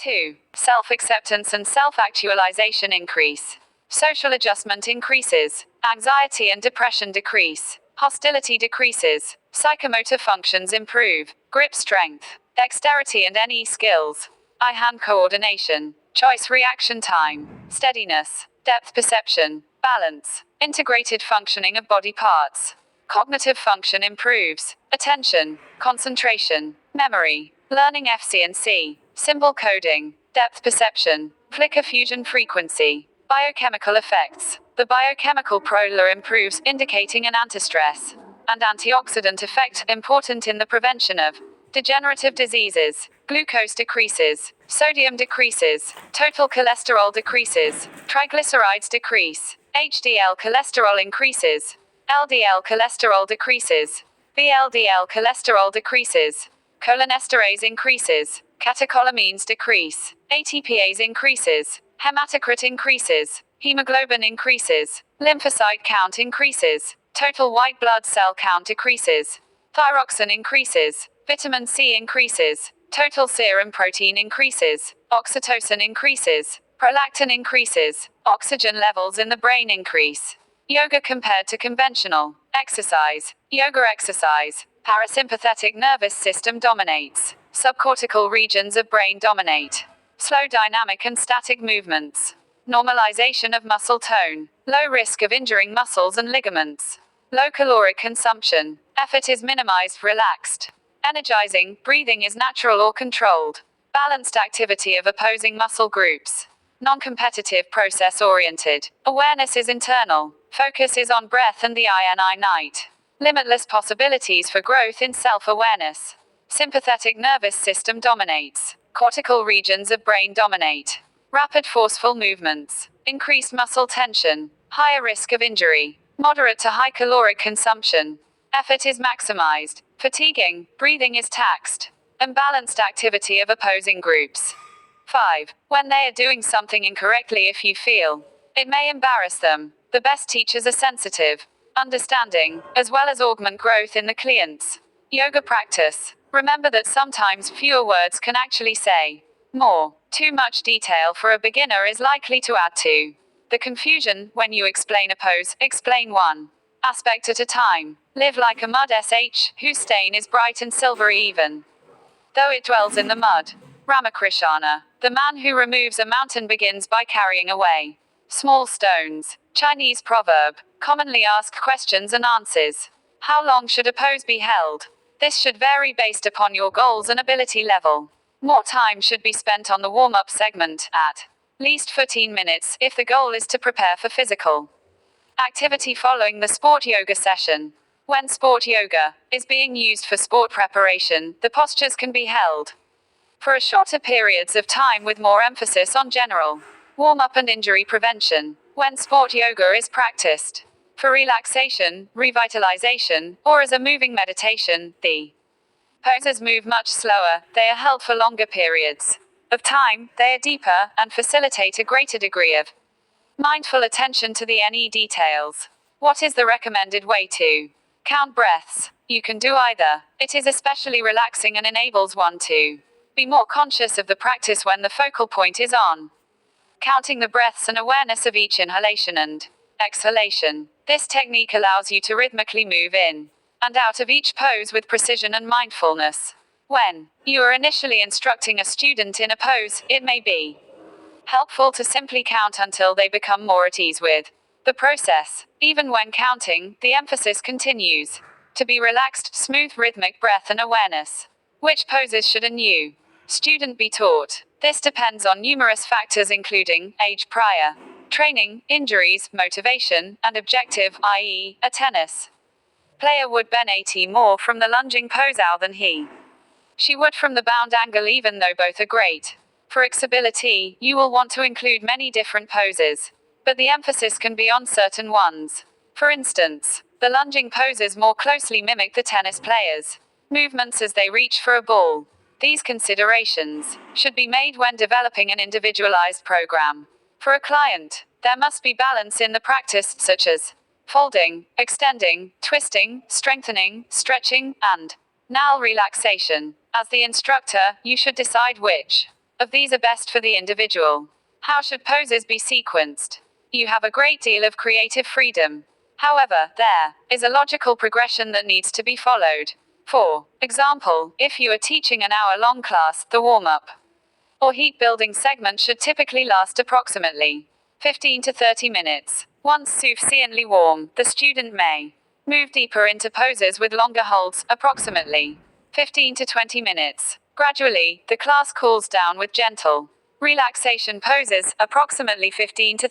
2. Self-acceptance and self-actualization increase. Social adjustment increases. Anxiety and depression decrease. Hostility decreases. Psychomotor functions improve. Grip strength. Dexterity and NE skills. Eye-hand coordination. Choice reaction time. Steadiness. Depth perception. Balance. Integrated functioning of body parts. Cognitive function improves. Attention. Concentration. Memory. Learning FC&C. Symbol coding. Depth perception. Flicker fusion frequency. Biochemical effects. The biochemical profile improves, indicating an anti-stress and antioxidant effect, important in the prevention of degenerative diseases. Glucose decreases. Sodium decreases. Total cholesterol decreases. Triglycerides decrease. HDL cholesterol increases. LDL cholesterol decreases. VLDL cholesterol decreases. Cholinesterase increases. Catecholamines decrease. ATPase increases. Hematocrit increases. Hemoglobin increases. Lymphocyte count increases. Total white blood cell count decreases. Thyroxine increases. Vitamin C increases. Total serum protein increases. Oxytocin increases. Prolactin increases. Oxygen levels in the brain increase. Yoga compared to conventional exercise. Yoga exercise. Parasympathetic nervous system dominates. Subcortical regions of brain dominate. Slow dynamic and static movements. Normalization of muscle tone. Low risk of injuring muscles and ligaments. Low caloric consumption. Effort is minimized, relaxed. Energizing. Breathing is natural or controlled. Balanced activity of opposing muscle groups. Non-competitive, process-oriented. Awareness is internal. Focus is on breath and the INI night. Limitless possibilities for growth in self-awareness. Sympathetic nervous system dominates. Cortical regions of brain dominate. Rapid forceful movements. Increased muscle tension. Higher risk of injury. Moderate to high caloric consumption. Effort is maximized. Fatiguing. Breathing is taxed. Imbalanced activity of opposing groups. 5. When they are doing something incorrectly, if you feel it may embarrass them, the best teachers are sensitive, understanding, as well as augment growth in the client's yoga practice. Remember that sometimes fewer words can actually say more. Too much detail for a beginner is likely to add to the confusion. When you explain a pose, explain one aspect at a time. Live like a mud sh, whose stain is bright and silvery even though it dwells in the mud. Ramakrishna. The man who removes a mountain begins by carrying away small stones. Chinese proverb. Commonly asked questions and answers. How long should a pose be held? This should vary based upon your goals and ability level. More time should be spent on the warm-up segment, at least 15 minutes, if the goal is to prepare for physical activity following the sport yoga session. When sport yoga is being used for sport preparation, the postures can be held for shorter periods of time with more emphasis on general warm-up and injury prevention. When sport yoga is practiced for relaxation, revitalization, or as a moving meditation, the poses move much slower, they are held for longer periods of time, they are deeper, and facilitate a greater degree of mindful attention to the NE details. What is the recommended way to count breaths? You can do either. It is especially relaxing and enables one to be more conscious of the practice when the focal point is on counting the breaths and awareness of each inhalation and exhalation. This technique allows you to rhythmically move in and out of each pose with precision and mindfulness. When you are initially instructing a student in a pose, it may be helpful to simply count until they become more at ease with the process. Even when counting, the emphasis continues to be relaxed, smooth, rhythmic breath and awareness. Which poses should a new student be taught? This depends on numerous factors including age, prior training, injuries, motivation, and objective, i.e., a tennis player would benefit more from the lunging pose out than she would from the bound angle. Even though both are great for flexibility, you will want to include many different poses, but the emphasis can be on certain ones. For instance, the lunging poses more closely mimic the tennis players' movements as they reach for a ball. These considerations should be made when developing an individualized program. For a client, there must be balance in the practice, such as folding, extending, twisting, strengthening, stretching, and now relaxation. As the instructor, you should decide which of these are best for the individual? How should poses be sequenced? You have a great deal of creative freedom. However, there is a logical progression that needs to be followed. For example, if you are teaching an hour-long class, the warm-up or heat building segment should typically last approximately 15 to 30 minutes. Once sufficiently warm, the student may move deeper into poses with longer holds, approximately 15 to 20 minutes. Gradually, the class cools down with gentle relaxation poses, approximately 15 to